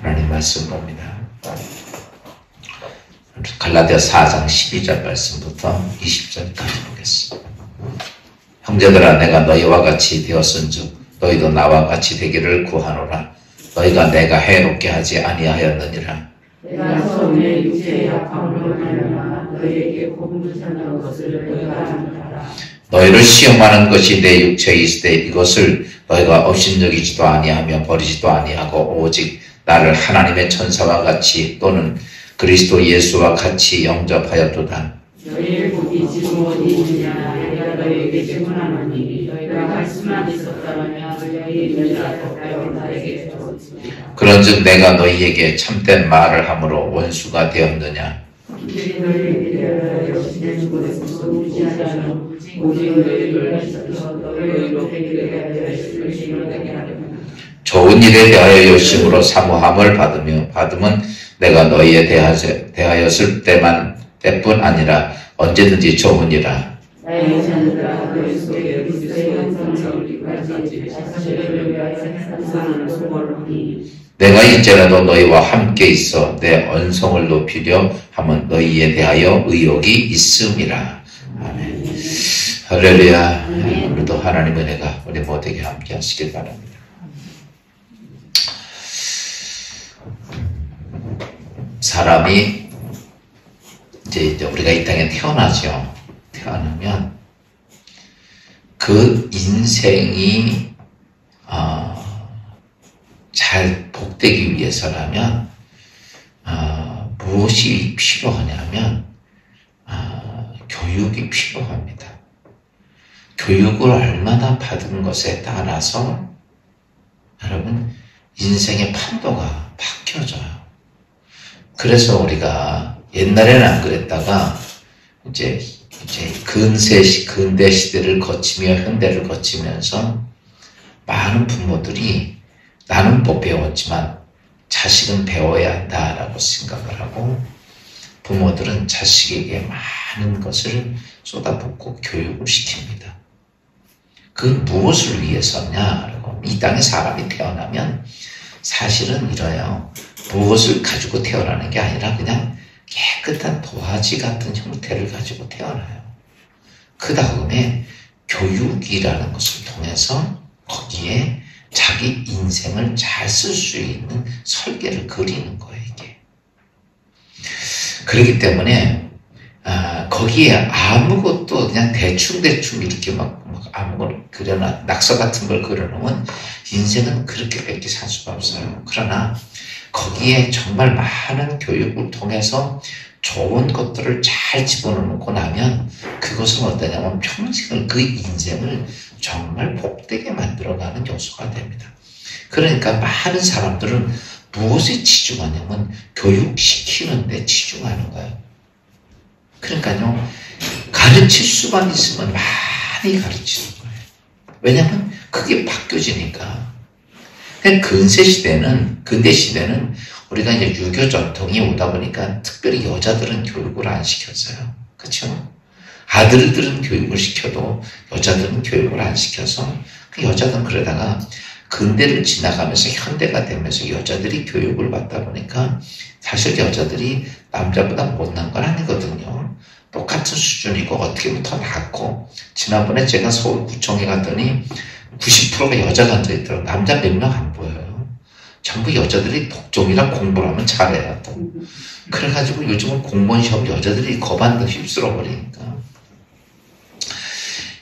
하나님 말씀 봅니다. 갈라디아 4장 12절 말씀부터 20절까지 보겠습니다. 형제들아, 내가 너희와 같이 되었은즉 너희도 나와 같이 되기를 구하노라. 너희가 내가 해롭게 하지 아니하였느니라. 내가 처음에 육체의 약함으로 말미암아 너희에게 복음을 전한 것을 너희가 안다라. 너희를 시험하는 것이 내 육체에 있으되 이것을 너희가 업신여기지도 아니하며 버리지도 아니하고 오직 나를 하나님의 천사와 같이 또는 그리스도 예수와 같이 영접하였도다. 너희의 복이 지금 어디 있느냐. 내가 너희에게 증언하노니 너희가 말씀만 있었다면 너희의 너희가 가까이 나에게 주었으리라. 그런즉 내가 너희에게 참된 말을 함으로 원수가 되었느냐. 이들이 너희에게 대하여 지내는 것에서 무지하지 않은 오직 너희를 위하여 너희로 되게 하여 열심을 되게 하려면 좋은 일에 대하여 열심으로 사모함을 받음은 내가 너희에 대하였을 때뿐 아니라 언제든지 좋으니라. 나의 자녀들아, 너희 속에 그리스도의 형상을 이루기까지 자신을 위하여 항상 소원하니 내가 이제라도 너희와 함께 있어 내 언성을 높이려 함은 너희에 대하여 의욕이 있음이라. 아멘. 할렐루야. 오늘도 하나님의 은혜가 우리 모두에게 함께 하시길 바랍니다. 사람이 이제 우리가 이 땅에 태어나죠. 태어나면 그 인생이 잘 복되기 위해서라면 무엇이 필요하냐면 교육이 필요합니다. 교육을 얼마나 받은 것에 따라서 여러분 인생의 판도가 바뀌어져요. 그래서 우리가 옛날에는 안 그랬다가 이제 근대 시대를 거치며 현대를 거치면서 많은 부모들이 나는 못 배웠지만 자식은 배워야 한다라고 생각을 하고 부모들은 자식에게 많은 것을 쏟아붓고 교육을 시킵니다. 그건 무엇을 위해서냐라고 이 땅에 사람이 태어나면 사실은 이래요. 무엇을 가지고 태어나는 게 아니라 그냥 깨끗한 도화지 같은 형태를 가지고 태어나요. 그 다음에 교육이라는 것을 통해서 거기에 자기 인생을 잘 쓸 수 있는 설계를 그리는 거예요, 이게. 그렇기 때문에, 거기에 아무것도 그냥 대충 이렇게 막 아무거나 낙서 같은 걸 그려놓으면 인생은 그렇게밖에 살 수가 없어요. 그러나 거기에 정말 많은 교육을 통해서 좋은 것들을 잘 집어넣고 나면 그것은 어떠냐면 평생을 그 인생을 정말 복되게 만들어가는 요소가 됩니다. 그러니까 많은 사람들은 무엇에 치중하냐면 교육시키는 데 치중하는 거예요. 그러니까요, 가르칠 수만 있으면 많이 가르치는 거예요. 왜냐하면 그게 바뀌어지니까. 근대 시대는 우리가 이제 유교 전통이 오다 보니까 특별히 여자들은 교육을 안 시켰어요. 그렇죠? 아들들은 교육을 시켜도 여자들은 교육을 안 시켜서 그 여자들은 그러다가 근대를 지나가면서 현대가 되면서 여자들이 교육을 받다 보니까 사실 여자들이 남자보다 못난 건 아니거든요. 똑같은 수준이고 어떻게 보면 더 낫고 지난번에 제가 서울구청에 갔더니 90%가 여자가 앉아있더라고요. 남자 몇 명 안 보여요. 전부 여자들이 독종이랑 공부를 하면 잘해요. 또. 그래가지고 요즘은 공무원 시험 여자들이 거반도 휩쓸어 버리니까.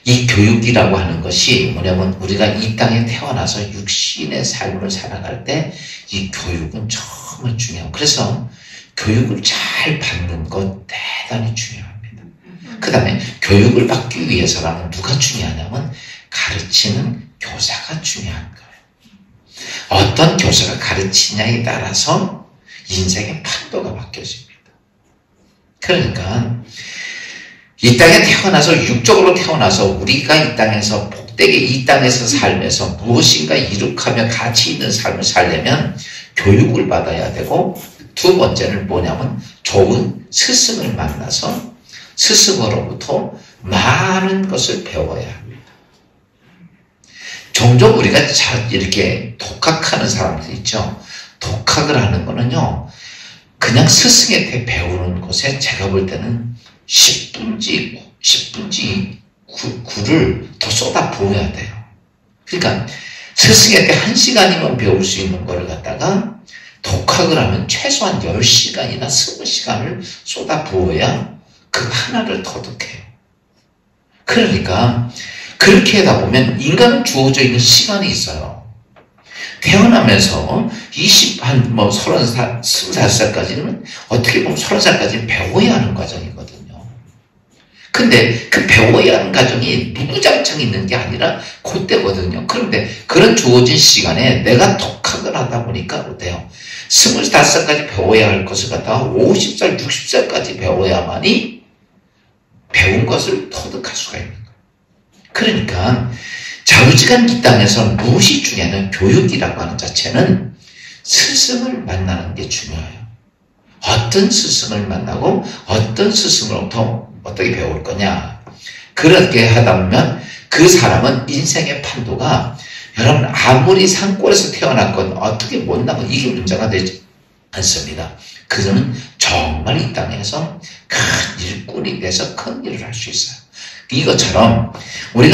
이 교육이라고 하는 것이 뭐냐면 우리가 이 땅에 태어나서 육신의 삶을 살아갈 때 이 교육은 정말 중요해요. 그래서 교육을 잘 받는 것 대단히 중요합니다. 그 다음에 교육을 받기 위해서라면 누가 중요하냐면 가르치는 교사가 중요한 거예요. 어떤 교사가 가르치냐에 따라서 인생의 판도가 바뀌어집니다. 그러니까 이 땅에 태어나서 육적으로 태어나서 우리가 이 땅에서 복되게 이 땅에서 살면서 무엇인가 이룩하며 가치 있는 삶을 살려면 교육을 받아야 되고 두 번째는 뭐냐면 좋은 스승을 만나서 스승으로부터 많은 것을 배워야 합니다. 종종 우리가 이렇게 독학하는 사람들 있죠. 독학을 하는 거는요, 그냥 스승한테 배우는 곳에 제가 볼 때는 10분지 9를 더 쏟아 부어야 돼요. 그러니까 스승한테 1시간이면 배울 수 있는 거를 갖다가 독학을 하면 최소한 10시간이나 20시간을 쏟아 부어야 그 하나를 터득해요. 그러니까 그렇게 하다 보면 인간은 주어져 있는 시간이 있어요. 태어나면서 30살, 25살까지는 어떻게 보면 30살까지는 배워야 하는 과정이거든요. 근데 그 배워야 하는 과정이 무구장창 있는 게 아니라 그때거든요. 그런데 그런 주어진 시간에 내가 독학을 하다 보니까 어때요? 25살까지 배워야 할 것을 갖다가 50살, 60살까지 배워야만이 배운 것을 터득할 수가 있는 거예요. 그러니까 자우지간 이 땅에서 무엇이 중요하냐면 교육이라고 하는 자체는 스승을 만나는 게 중요해요. 어떤 스승을 만나고 어떤 스승으로부터 어떻게 배울 거냐. 그렇게 하다 보면 그 사람은 인생의 판도가 여러분 아무리 산골에서 태어났건 어떻게 못나건 이게 문제가 되지 않습니다. 그들은 정말 이 땅에서 큰 일꾼이 돼서 큰 일을 할 수 있어요. 이것처럼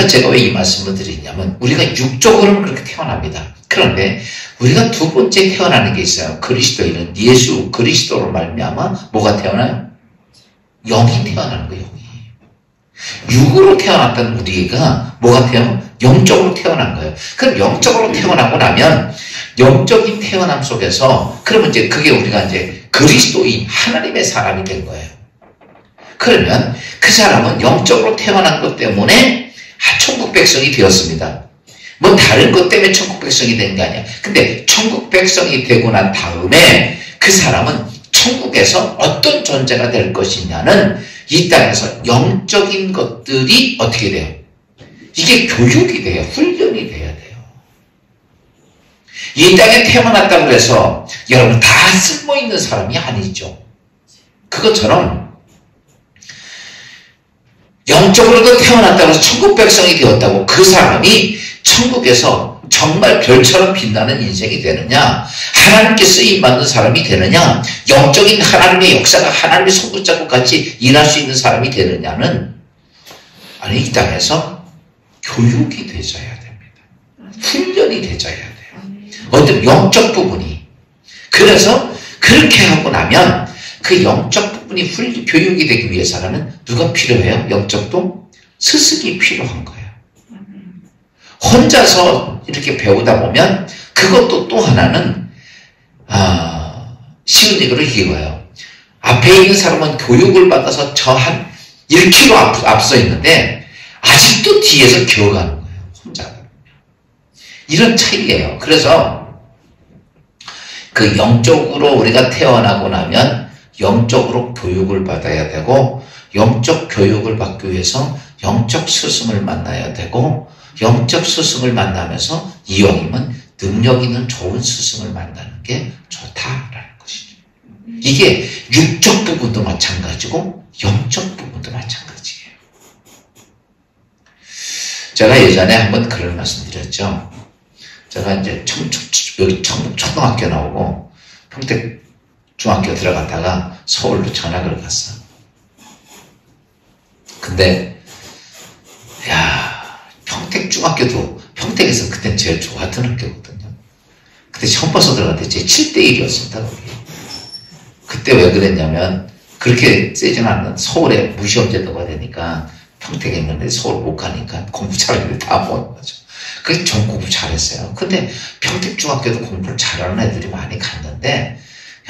제가 왜 이 말씀을 드리냐면 우리가 육적으로는 그렇게 태어납니다. 그런데 우리가 두 번째 태어나는 게 있어요. 그리스도인은 예수 그리스도로 말미암아 뭐가 태어나요? 영이 태어나는 거예요. 영이. 육으로 태어났던 우리가 뭐가 태어나요? 영적으로 태어난 거예요. 그럼 영적으로 태어나고 나면 영적인 태어남 속에서 그러면 이제 그게 우리가 이제 그리스도인 하나님의 사람이 된 거예요. 그러면 그 사람은 영적으로 태어난 것 때문에 천국 백성이 되었습니다. 뭐 다른 것 때문에 천국 백성이 된 게 아니야. 근데 천국 백성이 되고 난 다음에 그 사람은 천국에서 어떤 존재가 될 것이냐는 이 땅에서 영적인 것들이 어떻게 돼요? 이게 교육이 돼요. 훈련이 돼야 돼요. 이 땅에 태어났다고 해서 여러분 다 쓸모있는 사람이 아니죠. 그것처럼 영적으로도 태어났다고 해서 천국 백성이 되었다고 그 사람이 천국에서 정말 별처럼 빛나는 인생이 되느냐, 하나님께 쓰임받는 사람이 되느냐, 영적인 하나님의 역사가 하나님의 손붙잡고 같이 일할 수 있는 사람이 되느냐는 아니 이 땅에서 교육이 되져야 됩니다. 훈련이 되져야 돼요. 어떤 영적 부분이. 그래서 그렇게 하고 나면 그 영적 부분이 교육이 되기 위해서는 누가 필요해요? 영적도? 스승이 필요한 거예요. 혼자서 이렇게 배우다 보면 그것도 또 하나는 쉬운 얘기로 이거예요. 앞에 있는 사람은 교육을 받아서 저 한 1km 앞서 있는데 아직도 뒤에서 기어가는 거예요. 혼자. 이런 차이예요. 그래서 그 영적으로 우리가 태어나고 나면 영적으로 교육을 받아야 되고 영적 교육을 받기 위해서 영적 스승을 만나야 되고 영적 스승을 만나면서 이왕이면 능력 있는 좋은 스승을 만나는 게 좋다라는 것이죠. 이게 육적 부분도 마찬가지고 영적 부분도 마찬가지예요. 제가 예전에 한번 그런 말씀 드렸죠. 제가 이제 여기 초등학교 나오고 평택 중학교 들어갔다가 서울로 전학을 갔어. 근데 평택 중학교도 평택에서 그때 제일 좋았던 학교거든요. 그때 처음 봐서 들어갔는데 제 7대1이었습니다. 거기. 그때 왜 그랬냐면 그렇게 세진 않는 서울에 무시험제도가 되니까 평택에 있는데 서울 못 가니까 공부 잘하는 다 모은 거죠. 그래서 전 공부 잘했어요. 근데 평택 중학교도 공부를 잘하는 애들이 많이 갔는데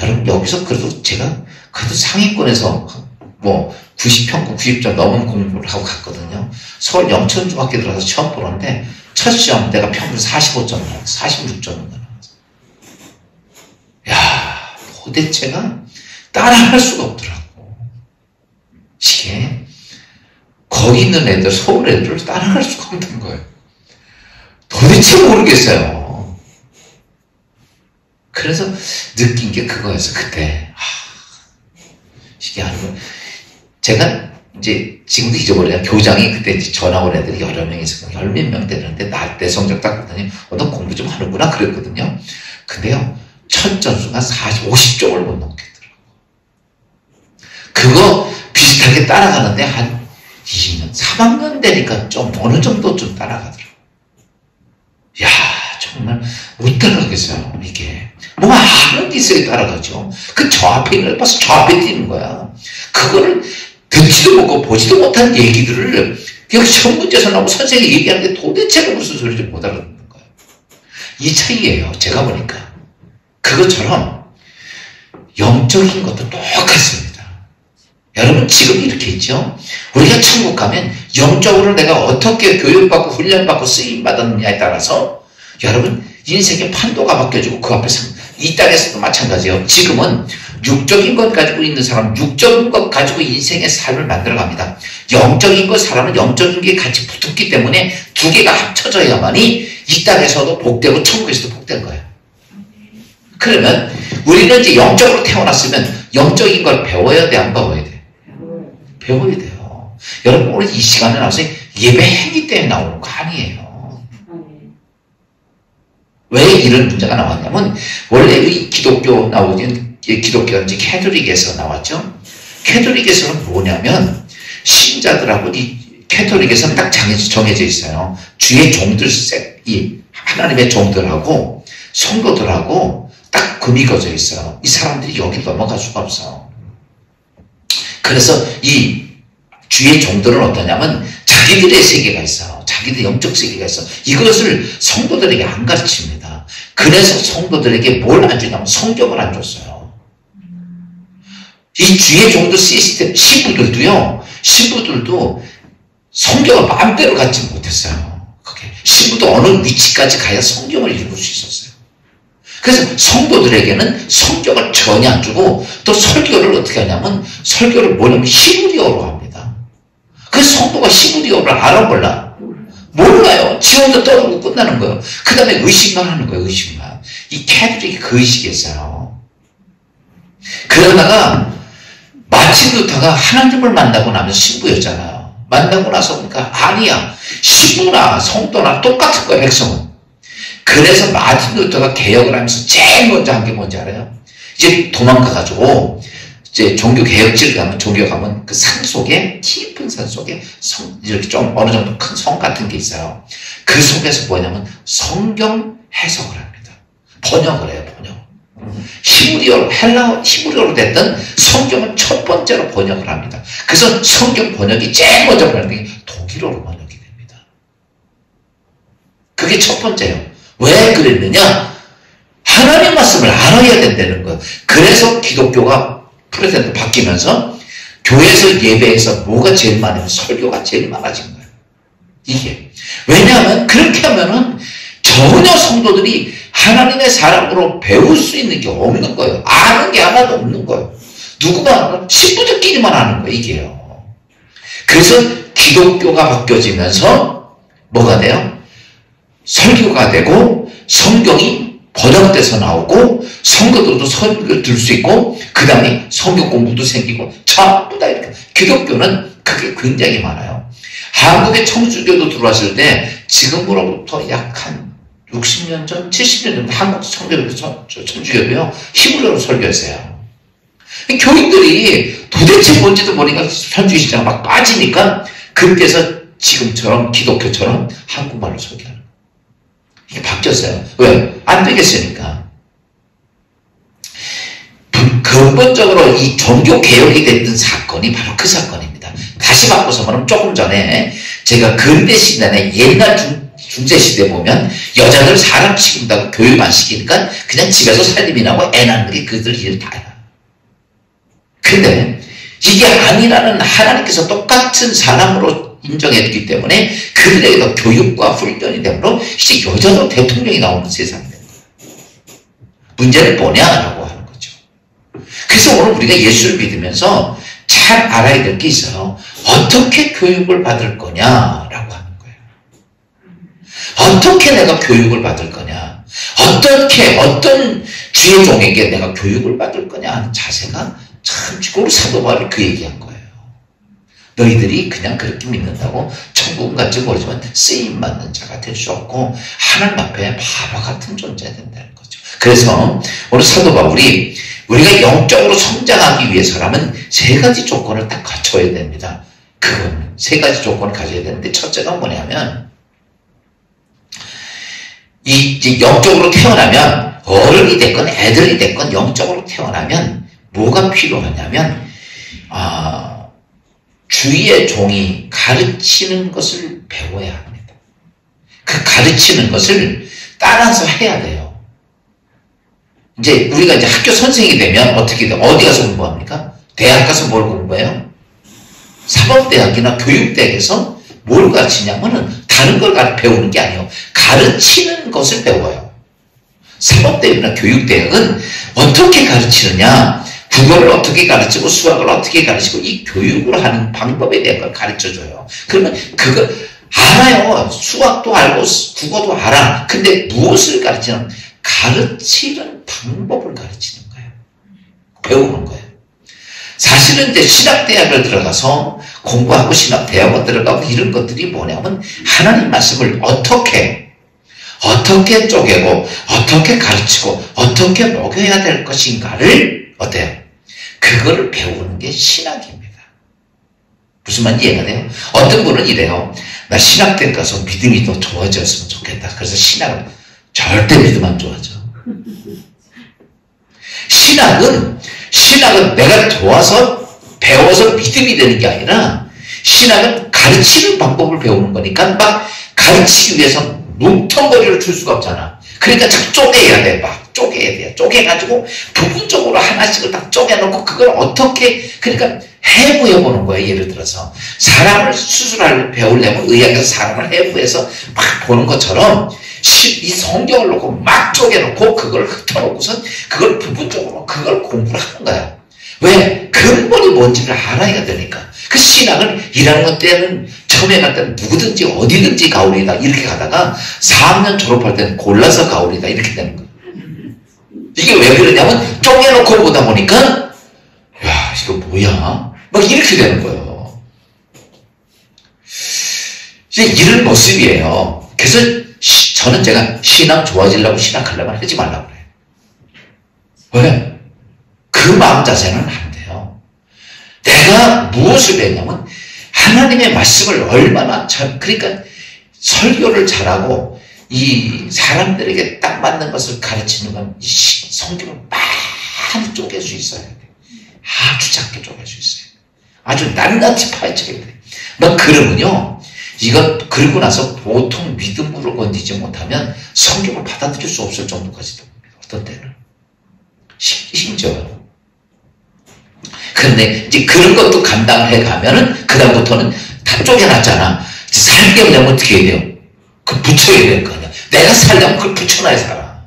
여러분 여기서 그래도 제가 그래도 상위권에서 뭐 90평균 90점 넘은 공부를 하고 갔거든요. 서울 영천중학교 들어가서 처음 보는데 첫 시험 내가 평균 45점 나왔어. 46점인가 나왔어. 야, 도대체가 따라할 수가 없더라고. 이게 거기 있는 애들, 서울 애들을 따라갈 수가 없는 거예요. 도대체 모르겠어요. 그래서 느낀 게 그거였어. 그때 이게 아니고 제가 이제 지금도 잊어버려요. 교장이 그때 전화 온 애들이 여러 명 있었고 10몇 명 되는데 나 때 성적 딱 보더니 너 공부 좀 하는구나 그랬거든요. 근데요 천전수가 50종을 못 넘겠더라고. 그거 비슷하게 따라가는데 한 2년, 3학년 되니까 좀 어느 정도 좀 따라가더라고. 야, 정말 못 따라가겠어요, 이게. 뭐 아는 게 있어야 따라가죠. 그 저 앞에 있는 걸 봐서 저 앞에 뛰는 거야. 그거를 듣지도 못하고 보지도 못한 얘기들을 여기 시험 문제에서 나오고 선생님이 얘기하는데 도대체 무슨 소리인지 못 알아듣는 거야. 이 차이예요, 제가 보니까. 그것처럼 영적인 것도 똑같습니다. 여러분 지금 이렇게 있죠. 우리가 천국 가면 영적으로 내가 어떻게 교육받고 훈련받고 쓰임받았느냐에 따라서 여러분 인생의 판도가 바뀌어지고 그 앞에서 이 땅에서도 마찬가지예요. 지금은 육적인 것 가지고 있는 사람은 육적인 것 가지고 인생의 삶을 만들어갑니다. 영적인 것 사람은 영적인 게 같이 붙었기 때문에 두 개가 합쳐져야만이 이 땅에서도 복되고 천국에서도 복된 거예요. 그러면 우리는 이제 영적으로 태어났으면 영적인 걸 배워야 돼, 안 배워야 돼? 배워야 돼요. 여러분 오늘 이 시간에 나와서 예배 행위 때문에 나오는 거 아니에요. 왜 이런 문제가 나왔냐면 원래 이 기독교 나오긴 기독교가 이제 캐톨릭에서 나왔죠. 캐톨릭에서는 뭐냐면 신자들하고 이 캐톨릭에서는 딱 정해져 있어요. 주의 종들 이 하나님의 종들하고 성도들하고 딱 금이 거져 있어요. 이 사람들이 여기 넘어갈 수가 없어. 그래서 이 주의 종들은 어떠냐면 자기들의 세계가 있어요. 자기들 영적 세계가 있어. 이것을 성도들에게 안 가르칩니다. 그래서 성도들에게 뭘 안 주냐면 성경을 안 줬어요. 이 주의 종들 시스템, 신부들도 성경을 마음대로 갖지 못했어요. 신부도 어느 위치까지 가야 성경을 읽을 수 있었어요. 그래서 성도들에게는 성경을 전혀 안 주고 또 설교를 어떻게 하냐면 설교를 뭐냐면 히브리어로 합니다. 그래서 성도가 히브리어를 알아 몰라? 몰라요. 지 혼자 떠들고 끝나는 거예요. 그 다음에 의식만 하는 거예요. 의식만. 이 캐톨릭이 그 의식이 있어요. 그러다가 마틴 루터가 하나님을 만나고 나면 신부였잖아요. 만나고 나서 보니까 아니야. 신부나 성도나 똑같은 거야, 백성은. 그래서 마틴 루터가 개혁을 하면서 제일 먼저 한 게 뭔지 알아요? 이제 도망가가지고 이제 종교개혁지를 가면 그 산 속에 깊은 산 속에 이렇게 좀 어느 정도 큰 성 같은 게 있어요. 그 속에서 뭐냐면 성경 해석을 합니다. 번역을 해요. 번역. 히브리어로 히브리어로 됐던 성경은 첫 번째로 번역을 합니다. 그래서 성경 번역이 제일 먼저 번역된 게 독일어로 번역이 됩니다. 그게 첫 번째예요. 왜 그랬느냐? 하나님 말씀을 알아야 된다는 거예요. 그래서 기독교가 프로테스탄트 바뀌면서 교회에서 예배에서 뭐가 제일 많으면 설교가 제일 많아진 거예요. 이게. 왜냐하면 그렇게 하면은 전혀 성도들이 하나님의 사랑으로 배울 수 있는 게 없는 거예요. 아는 게 하나도 없는 거예요. 누구만 신부들끼리만 아는 거예요. 이게요. 그래서 기독교가 바뀌어지면서 뭐가 돼요? 설교가 되고 성경이 번역돼서 나오고 성도들도 설교를 들을 수 있고 그 다음에 성경 공부도 생기고 전부 다 이렇게. 기독교는 그게 굉장히 많아요. 한국에 천주교도 들어왔을 때 지금으로부터 약 한 60년 전, 70년 전 한국 천주교도요 히브리어로 설교했어요. 교인들이 도대체 뭔지도 모르니까 편주의 시장 막 빠지니까 그때서 지금처럼 기독교처럼 한국말로 설교하는 거예요. 이게 바뀌었어요. 왜? 안 되겠으니까. 근본적으로 이 종교 개혁이 됐던 사건이 바로 그 사건입니다. 다시 바꿔서 말하면 조금 전에 제가 근대 시대나 옛날 중세시대 보면 여자들 사람 시킨다고 교육 안 시키니까 그냥 집에서 살림이 나고 애 낳는 게 그들 일 다야. 근데 이게 아니라는 하나님께서 똑같은 사람으로 인정했기 때문에 그들에게도 교육과 훈련이 되므로 이제 여자도 대통령이 나오는 세상이 된 거예요. 문제는 뭐냐라고 하는 거죠. 그래서 오늘 우리가 예수를 믿으면서 잘 알아야 될 게 있어요. 어떻게 교육을 받을 거냐라고 하는 거예요. 어떻게 내가 교육을 받을 거냐, 어떤 주의 종에게 내가 교육을 받을 거냐 하는 자세가 참 우리 사도 바울이 그 얘기한 거예요. 너희들이 그냥 그렇게 믿는다고 천국은 갈지 모르지만 쓰임받는 자가 될 수 없고 하나님 앞에 바보 같은 존재가 된다는 거죠. 그래서 오늘 사도 바울이 우리가 영적으로 성장하기 위해서라면 세 가지 조건을 딱 갖춰야 됩니다. 그건 세 가지 조건을 가져야 되는데 첫째가 뭐냐면 이제 영적으로 태어나면 어른이 됐건 애들이 됐건 영적으로 태어나면 뭐가 필요하냐면 주위의 종이 가르치는 것을 배워야 합니다. 그 가르치는 것을 따라서 해야 돼요. 이제 우리가 이제 학교 선생이 되면 어떻게 돼요? 어디 가서 공부합니까? 대학 가서 뭘 공부해요? 사법대학이나 교육대학에서 뭘 가르치냐면은 다른 걸 배우는 게 아니에요. 가르치는 것을 배워요. 사법대학이나 교육대학은 어떻게 가르치느냐, 국어를 어떻게 가르치고 수학을 어떻게 가르치고 이 교육을 하는 방법에 대한 걸 가르쳐줘요. 그러면 그거 알아요. 수학도 알고 국어도 알아. 근데 무엇을 가르치는? 가르치는 방법을 가르치는 거예요. 배우는 거예요. 사실은 이제 신학대학을 들어가서 공부하고 신학대학원 들어가고 이런 것들이 뭐냐면 하나님 말씀을 어떻게 쪼개고 어떻게 가르치고 어떻게 먹여야 될 것인가를 어때요? 그거를 배우는 게 신학입니다. 무슨 말인지 이해가 돼요? 어떤 분은 이래요. 나 신학대 가서 믿음이 더 좋아졌으면 좋겠다. 그래서 신학을 절대 믿음 안 좋아져. 신학은 내가 좋아서 배워서 믿음이 되는 게 아니라 신학은 가르치는 방법을 배우는 거니까 막 가르치기 위해서 뭉텅거리를 줄 수가 없잖아. 그러니까 자꾸 쪼개야 돼. 막 쪼개야 돼. 쪼개가지고 부분적으로 하나씩을 딱 쪼개놓고 그걸 어떻게 그러니까 해부해보는 거예요. 예를 들어서 사람을 수술을 배우려면 의학에서 사람을 해부해서 막 보는 것처럼 이 성경을 놓고 막 쪼개놓고 그걸 흩어놓고선 그걸 부분적으로 그걸 공부를 하는 거야. 왜? 근본이 뭔지를 알아야 되니까. 그 신학을 1학년 때는 처음에 갈 때는 누구든지 어디든지 가오리다 이렇게 가다가 4학년 졸업할 때는 골라서 가오리다 이렇게 되는 거야. 이게 왜 그러냐면 쪼개놓고 보다 보니까 야 이거 뭐야? 막 이렇게 되는 거예요. 이제 이런 모습이에요. 그래서 저는 제가 신앙 좋아지려고 신학하려면 하지 말라고 그래요. 왜? 그 마음 자세는 안 돼요. 내가 무엇을 배우냐면 하나님의 말씀을 얼마나 그러니까 설교를 잘하고 이 사람들에게 딱 맞는 것을 가르치는 건 성경을 많이 쪼갤 수 있어야 돼. 아주 작게 쪼갤 수 있어요. 아주 낱낱이 파헤쳐야 돼. 막 그러면요. 이거 그러고 나서 보통 믿음으로 건지지 못하면 성경을 받아들일 수 없을 정도까지도 어떤 때는 심지어요. 그런데 이제 그런 것도 감당을 해가면은 그다음부터는 다 쪼개놨잖아. 살려면 어떻게 해야 돼요? 그 붙여야 될 거 아니야. 내가 살려면 그걸 붙여놔야 살아.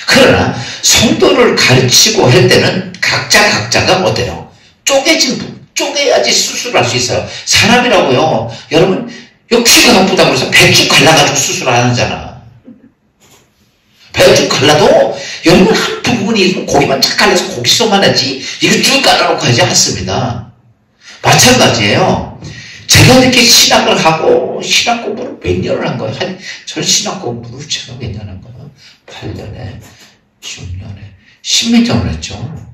그러나 성도를 가르치고 할 때는 각자가 어때요? 쪼개야지 수술할 수 있어요. 사람이라고요. 여러분 귀가 아프다고 해서 배쭉 갈라가지고 수술 안 하잖아. 배쭉 갈라도 여러분 한 부분이 고기만 쫙 갈라서 고기소만 하지 이거 쭉 갈라놓고 하지 않습니다. 마찬가지예요. 제가 이렇게 신학을 하고 신학 공부를 몇 년을 한 거예요. 전 신학 공부를 제가 몇 년 한 거예요. 8년에 6년에 10몇 년을 했죠.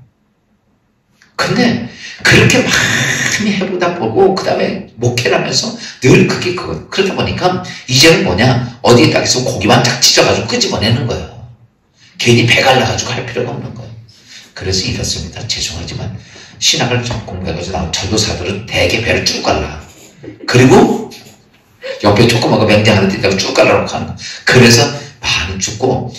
근데 그렇게 많이 해보다 보고 그 다음에 목회를 하면서 늘 그게 그러다 보니까 이제는 뭐냐 어디에다 해서 고기만 딱 찢어가지고 끄집어내는 거예요. 괜히 배 갈라가지고 할 필요가 없는 거예요. 그래서 이렇습니다. 죄송하지만 신학을 좀 공부해가지고 나온 전도사들은 대개 배를 쭉 갈라. 그리고 옆에 조그마한 맹장하는 데다가 쭉 갈라놓고 하는 거. 그래서 많이 죽고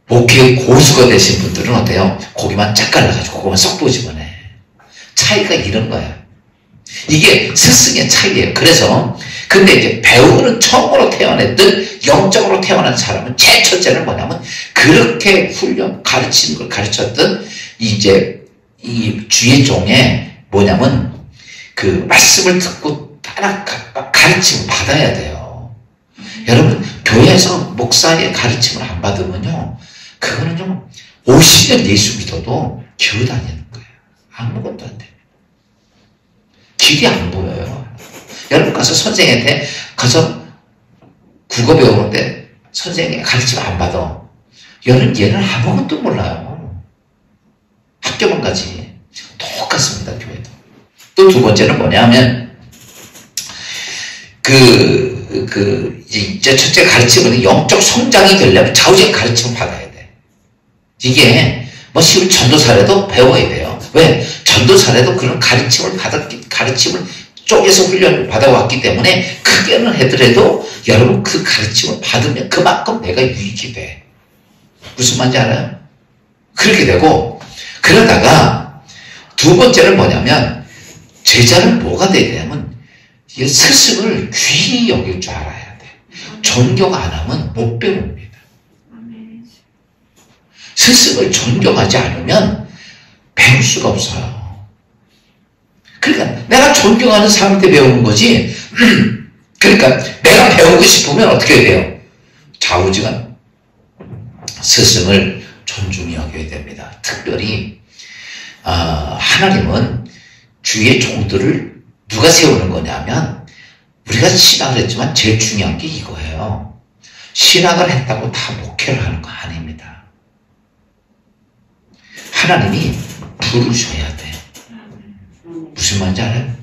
목회 고수가 되신 분들은 어때요? 고기만 쫙 갈라가지고 그거만 쏙 보집어내. 차이가 이런 거야. 이게 스승의 차이예요. 그래서 근데 이제 배우는 처음으로 태어났던 영적으로 태어난 사람은 제일 첫째는 뭐냐면 그렇게 가르치는 걸 가르쳤던 이제 이 주의 종에 뭐냐면 그 말씀을 듣고 따라 가르침을 받아야 돼요. 여러분 교회에서 목사의 가르침을 안 받으면요 그거는 좀 50년 예수 믿어도 교회 다니는 거예요. 아무것도 안 돼요. 길이 안 보여요. 여러분 가서 선생님한테 가서 국어 배우는데 선생님이 가르치면 안 받아. 얘는 아무것도 몰라요. 학교만 가지. 똑같습니다, 교회도. 또 두 번째는 뭐냐면, 이제 첫째 가르침은 영적 성장이 되려면 좌우적 가르침을 받아야 돼. 이게, 쉬운 전도사라도 배워야 돼요. 왜? 전도사라도 그런 가르침을 쪼개서 훈련을 받아왔기 때문에 크게는 하더라도 여러분 그 가르침을 받으면 그만큼 내가 유익이 돼. 무슨 말인지 알아요? 그렇게 되고, 그러다가 두 번째는 뭐냐면, 제자는 뭐가 돼야 되냐면, 스승을 귀히 여길 줄 알아야 돼. 존경 안 하면 못 배웁니다. 스승을 존경하지 않으면 배울 수가 없어요. 그러니까 내가 존경하는 사람한테 배우는 거지. 그러니까 내가 배우고 싶으면 어떻게 돼요? 좌우지간 스승을 존중히 여겨야 됩니다. 특별히 하나님은 주의 종들을 누가 세우는 거냐면, 우리가 신학을 했지만 제일 중요한 게 이거예요. 신학을 했다고 다 목회를 하는 거 아닙니다. 하나님이 부르셔야 돼. 무슨 말인지 알아요?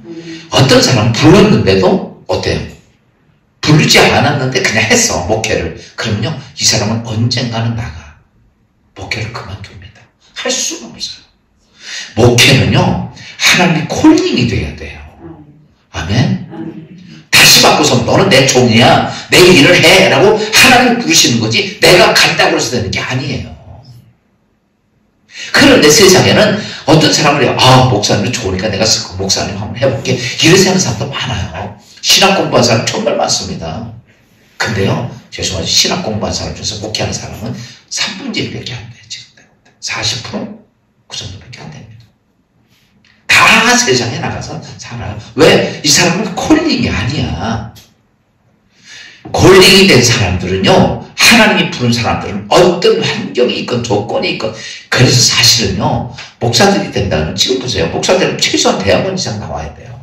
어떤 사람은 불렀는데도 어때요? 부르지 않았는데 그냥 했어, 목회를. 그러면요, 이 사람은 언젠가는 나가. 목회를 그만둡니다. 할 수가 없어요. 목회는요, 하나님의 콜링이 돼야 돼요. 아멘? 다시 바꿔서 너는 내 종이야, 내 일을 해 라고 하나님이 부르시는 거지, 내가 간다고 해서 되는 게 아니에요. 그런데 세상에는 어떤 사람을 해요. 목사님이 좋으니까 내가 목사님 한번 해볼게, 이래서 하는 사람도 많아요. 신학 공부한 사람 정말 많습니다. 근데요, 죄송하지만 신학 공부한 사람 중에서 목회하는 사람은 3분의 1밖에 안 돼요. 지금 40%? 그 정도밖에 안 됩니다. 다 세상에 나가서 살아요. 왜? 이 사람은 콜링이 아니야. 콜링이 된 사람들은요, 하나님이 부른 사람들은 어떤 환경이 있건 조건이 있건, 그래서 사실은요, 목사들이 된다면, 지금 보세요. 목사들은 최소한 대학원 이상 나와야 돼요.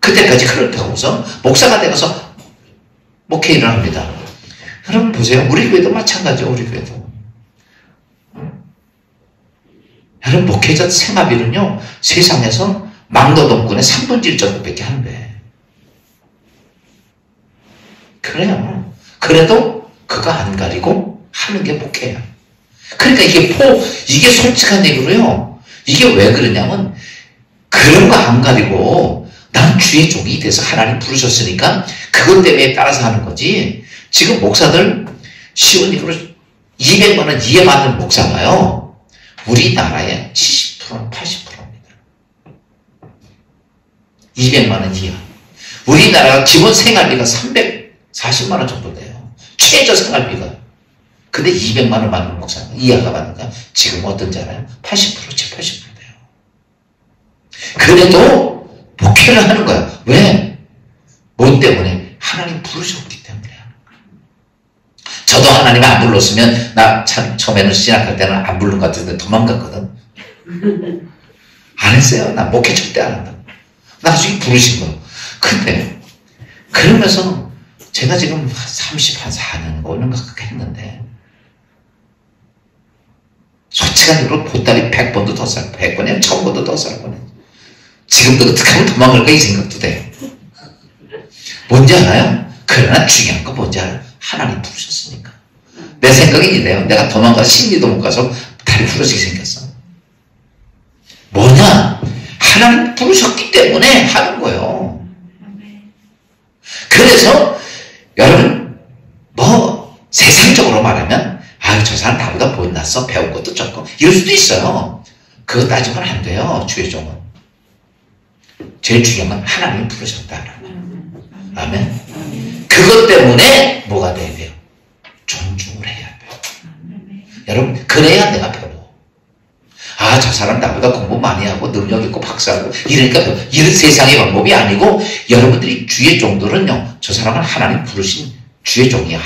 그때까지 그렇다고 해서 목사가 되어서 목회 일을 합니다. 여러분 보세요. 우리 교회도 마찬가지죠. 우리 교회도. 여러분 목회자 생활비는요, 세상에서 막노동꾼의 3분의 1 정도밖에 안 돼. 그래요. 그래도 그거 안 가리고 하는 게 목회야. 그러니까 이게 솔직한 얘기로요, 이게 왜 그러냐면, 그런 거 안 가리고 난 주의 종이 돼서 하나님 부르셨으니까 그것 때문에 따라서 하는 거지. 지금 목사들 쉬운 얘기로 200만 원 이하 받는 목사가요, 우리나라의 70%는 80%입니다. 200만 원 이하. 우리나라가 기본 생활비가 340만 원 정도 돼요. 최저 생활비가. 근데 200만 원 받는 목사가 이하가 받는가? 지금 어떤지 알아요? 80%, 80% 돼요. 그래도 목회를 하는 거야. 왜? 뭐 때문에? 하나님 부르셨기 때문에. 저도 하나님이 안 불렀으면, 나 참 처음에는 신학할 때는 안 부른 것 같은데 도망갔거든. 안 했어요. 나 목회 절대 안 한다. 나중에 부르신 거예요. 근데 그러면서 제가 지금 34년 오는 것 같게 했는데, 솔직한 얘기로 보따리 100번도 더 살, 100번이면 1000번도 더 살 거네. 지금도 어떻게 하면 도망갈 까 이 생각도 돼. 뭔지 알아요? 그러나 중요한 거 뭔지 알아요? 하나님 부르셨으니까. 내 생각이 이래요. 내가 도망가 신기도 못 가서 다리 부러지게 생겼어. 뭐냐? 하나님 부르셨기 때문에 하는 거예요. 그래서 여러분, 세상적으로 말하면, 저 사람 나보다 못났어, 배운 것도 적고 이럴 수도 있어요. 그거 따지면 안 돼요. 주의 종은. 제일 중요한 건 하나님이 부르셨다라는 거예요. 아멘. 그것 때문에 뭐가 돼야 돼요? 존중을 해야 돼요. 여러분, 그래야 내가 배워. 저 사람 나보다 공부 많이 하고 능력 있고 박사하고 이러니까 이런 세상의 방법이 아니고, 여러분들이 주의 종들은요, 저 사람은 하나님 부르신 주의 종이야.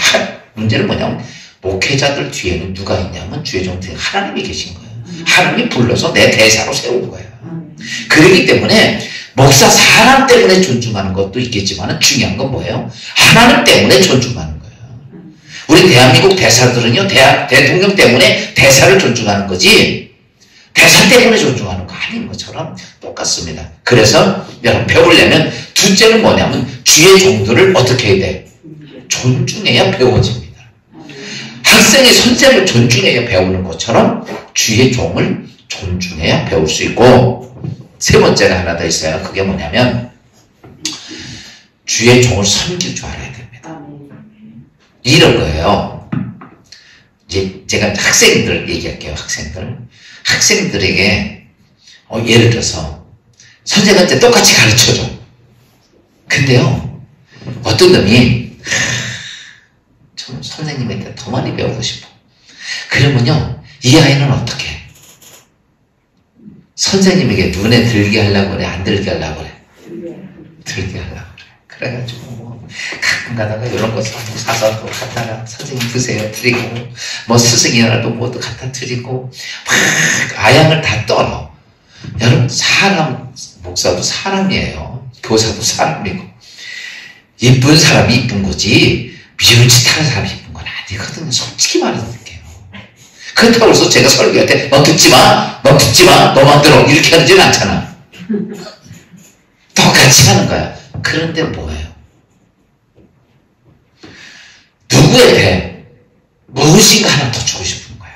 문제는 뭐냐면, 목회자들 뒤에는 누가 있냐면 주의 종 뒤에 하나님이 계신 거예요. 하나님이 불러서 내 대사로 세운 거예요. 그렇기 때문에 목사 사람 때문에 존중하는 것도 있겠지만 중요한 건 뭐예요? 하나님 때문에 존중하는 거예요. 우리 대한민국 대사들은요, 대통령 때문에 대사를 존중하는 거지 대사 때문에 존중하는 거 아닌 것처럼 똑같습니다. 그래서 여러분 배우려면 둘째는 뭐냐면 주의 종들을 어떻게 해야 돼? 존중해야 배워집니다. 학생이 선생을 존중해야 배우는 것처럼 주의 종을 존중해야 배울 수 있고, 세 번째가 하나 더 있어요. 그게 뭐냐면 주의 종을 섬길 줄 알아야 됩니다. 이런 거예요. 이제 제가 학생들 얘기할게요. 학생들에게 예를 들어서 선생님한테 똑같이 가르쳐줘. 근데요, 어떤 놈이 좀 선생님한테 더 많이 배우고 싶어. 그러면요, 이 아이는 어떻게 해? 선생님에게 눈에 들게 하려고 그래? 안 들게 하려고 그래? 들게 하려고 그래. 그래가지고 뭐 가끔 가다가 이런 거 사서 또 갖다가 선생님 드세요 드리고, 뭐 스승이라도 뭐도 갖다 드리고 막 아양을 다 떨어. 여러분, 목사도 사람이에요. 교사도 사람이고, 이쁜 사람이 이쁜 거지 미움짓하는 사람이 이쁜 건 아니거든요. 솔직히 말해서. 그렇다고 해서 제가 설교할 때 너 듣지 마, 너 맘대로 이렇게 하지는 않잖아. 똑같이 하는 거야. 그런데 뭐예요? 누구에게 무엇인가 하나 더 주고 싶은 거야.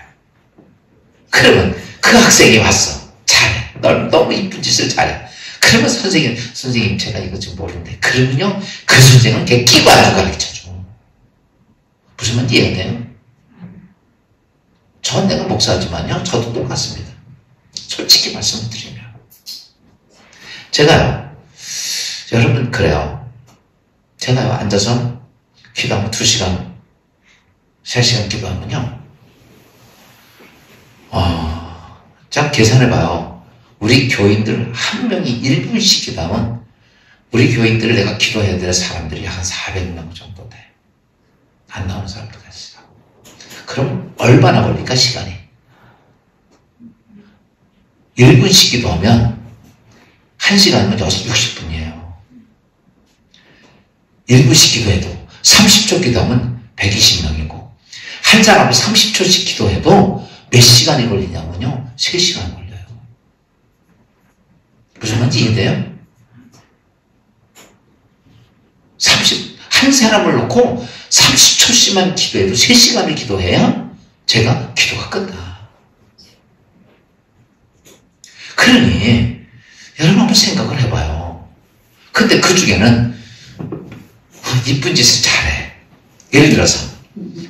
그러면 그 학생이 왔어. 잘해. 널 너무 이쁜 짓을 잘해. 그러면 선생님 제가 이거 좀 모르는데, 그러면요 그 선생은 걔 끼고 앉아 가르쳐줘. 무슨 말인지 이해돼요? 전 내가 목사지만요, 저도 똑같습니다. 솔직히 말씀을 드리면. 제가요, 여러분, 그래요. 제가요, 앉아서 기도하면 2시간, 3시간 기도하면요, 자, 계산해봐요. 우리 교인들 한 명이 1분씩 기도하면, 우리 교인들을 내가 기도해야 될 사람들이 한 400명 정도 돼. 안 나오는 사람들 같이. 그럼 얼마나 걸릴까, 시간이? 1분씩 기도하면 1시간이면 60분이에요. 1분씩 기도해도 30초 기도하면 120명이고, 한 사람이 30초씩 기도해도 몇 시간이 걸리냐면요, 3시간 걸려요. 무슨 말인지 이해돼요? 한 사람을 놓고 30초씩만 기도해도 3시간을 기도해야 제가 기도가 끝나. 그러니 여러분 한번 생각을 해봐요. 근데 그 중에는 이쁜 짓을 잘해. 예를 들어서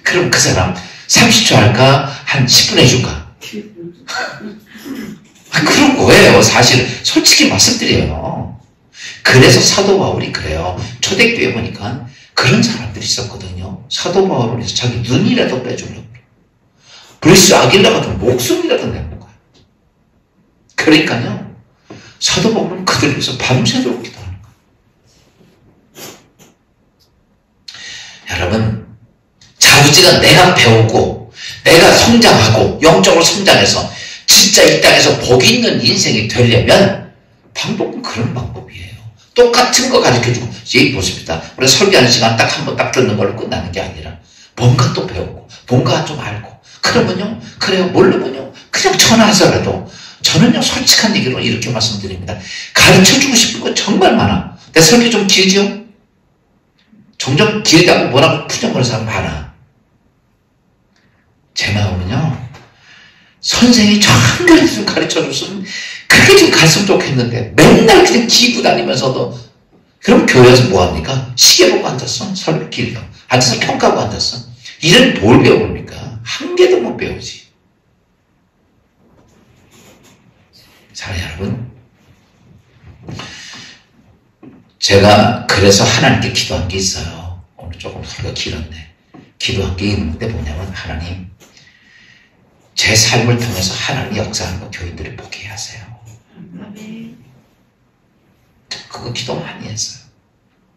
그럼 그 사람 30초 할까? 한 10분 해줄까? 그런 거예요. 사실 솔직히 말씀드려요. 그래서 사도 바울이 그래요. 초대교회 보니까 그런 사람들이 있었거든요. 사도 바울을 위해서 자기 눈이라도 빼주려고 그래요. 브리스 아길라 같은 목숨이라도 내는 거예요. 그러니까요, 사도 바울은 그들 위해서 밤새도록 기도하는 거예요. 여러분, 자우지가 내가 배우고 내가 성장하고 영적으로 성장해서 진짜 이 땅에서 복이 있는 인생이 되려면 방법은 그런 방법이에요. 똑같은 거 가르쳐주고, 여기 보십니다. 우리 설교하는 시간 딱 한 번 딱 듣는 걸로 끝나는 게 아니라 뭔가 또 배우고 뭔가 좀 알고, 그러면요, 그래요, 모르면요 그냥 전화하더라도, 저는요 솔직한 얘기로 이렇게 말씀드립니다. 가르쳐주고 싶은 거 정말 많아. 내 설교 좀 길죠? 종종 길다고 뭐라고 푸정거리는 사람 많아. 제 마음은요, 선생이 저 한 가지 좀 가르쳐줬으면 그게 좀 갔으면 좋겠는데, 맨날 그냥 기고 다니면서도, 그럼 교회에서 뭐합니까? 시계 보고 앉았어. 설교 길다. 앉아서 평가하고 앉았어. 이런 뭘 배웁니까? 한 개도 못 배우지. 자, 여러분, 제가 그래서 하나님께 기도한 게 있어요. 오늘 조금 설교가 길었네. 기도한 게 있는데 뭐냐면, 하나님, 제 삶을 통해서 하나님이 역사하는 거 교인들이 보게 하세요. 그거 기도 많이 했어요.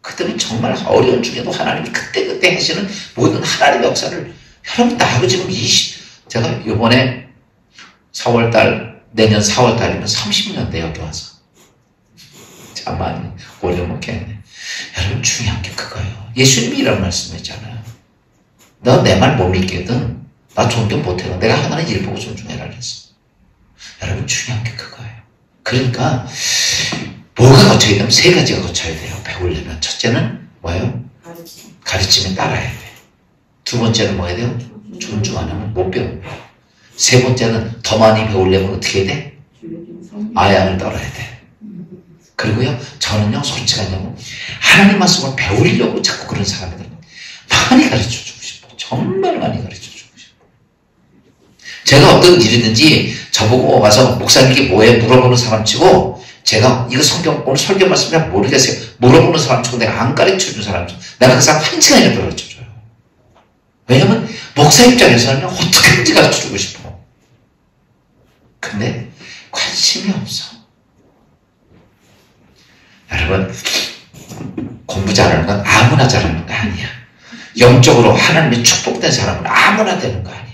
그들은 정말 어려운 중에도 하나님이 그때그때 하시는 모든 하나님의 역사를, 여러분, 나하고 지금 제가 이번에 4월달 내년 4월 달이면 30년 돼, 여기 와서. 참 많이 오래 먹겠네. 여러분, 중요한 게 그거예요. 예수님이 이런 말씀했잖아요. 너 내 말 못 믿거든. 나 존경 못해도 내가 하나는 일 보고 존중해라 그랬어. 여러분, 중요한 게 그거예요. 그러니까 뭐가 거쳐야 되면 세 가지가 거쳐야 돼요. 배우려면. 첫째는 뭐예요? 가르침에 따라야 돼. 두 번째는 뭐 해야 돼요? 존중 안 하면 못 배워요. 세 번째는 더 많이 배우려면 어떻게 해야 돼? 아양을 떨어야 돼. 그리고요, 저는요, 솔직하냐면 하나님 말씀을 배우려고 자꾸 그런 사람들은 많이 가르쳐주고 싶어. 정말 많이 가르쳐주고 싶어. 제가 어떤 일이든지 저보고 와서 목사님 이게 뭐예요? 물어보는 사람 치고 제가 이거 성경 오늘 설교 말씀 잘 모르겠어요. 물어보는 사람 치고 내가 안 가르쳐준 사람 치고 내가 그 사람 한 시간이라도 가르쳐줘요. 왜냐면 목사 입장에서는 어떻게든지 가르쳐주고 싶어. 근데 관심이 없어. 여러분, 공부 잘하는 건 아무나 잘하는 거 아니야. 영적으로 하나님의 축복된 사람은 아무나 되는 거 아니야.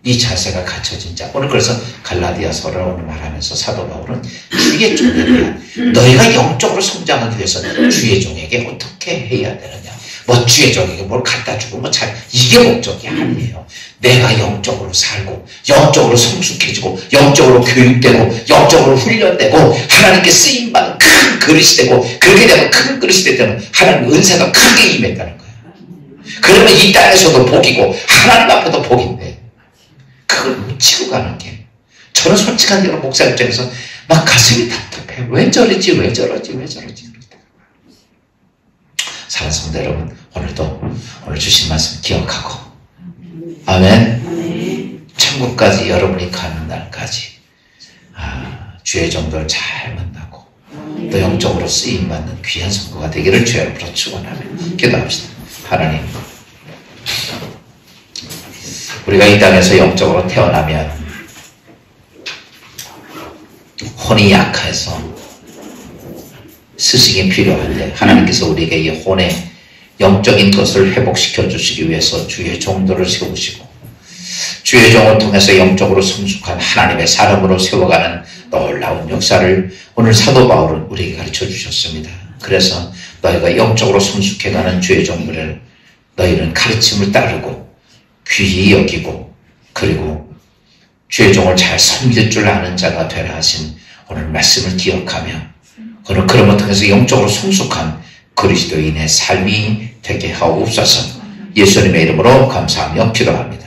이 자세가 갖춰진 자. 오늘 그래서 갈라디아서를 오늘 말하면서 사도 바울은 주의 종에게 너희가 영적으로 성장하기 위해서는 주의 종에게 어떻게 해야 되느냐. 뭐 주의 종에게 뭘 갖다 주고 뭐 잘 이게 목적이 아니에요. 내가 영적으로 살고 영적으로 성숙해지고 영적으로 교육되고 영적으로 훈련되고 하나님께 쓰임받는 큰 그릇이 되고 그렇게 되면 큰 그릇이 되면 하나님 은사가 크게 임했다는 거예요. 그러면 이 땅에서도 복이고 하나님 앞에도 복인데 그걸 묻히고 가는 게 저는 솔직한 대로 목사 입장에서 막 가슴이 답답해요. 왜 저러지 왜 저러지 왜 저러지. 사랑하는 성도 여러분, 오늘도 오늘 주신 말씀 기억하고 아멘. 천국까지 여러분이 가는 날까지 주의 종들 잘 만나고 또 영적으로 쓰임받는 귀한 성도가 되기를 주의 이름으로 축원하며 기도합시다. 하나님, 우리가 이 땅에서 영적으로 태어나면 혼이 약해서 스승이 필요한데 하나님께서 우리에게 이 혼의 영적인 것을 회복시켜 주시기 위해서 주의 종들을 세우시고 주의 종을 통해서 영적으로 성숙한 하나님의 사람으로 세워가는 놀라운 역사를 오늘 사도 바울은 우리에게 가르쳐 주셨습니다. 그래서 너희가 영적으로 성숙해가는 주의 종들을 너희는 가르침을 따르고 귀히 여기고 그리고 주의 종을 잘 섬길 줄 아는 자가 되라 하신 오늘 말씀을 기억하며 오늘 그런 것 통해서 영적으로 성숙한 그리스도인의 삶이 되게 하옵소서. 예수님의 이름으로 감사하며 기도합니다.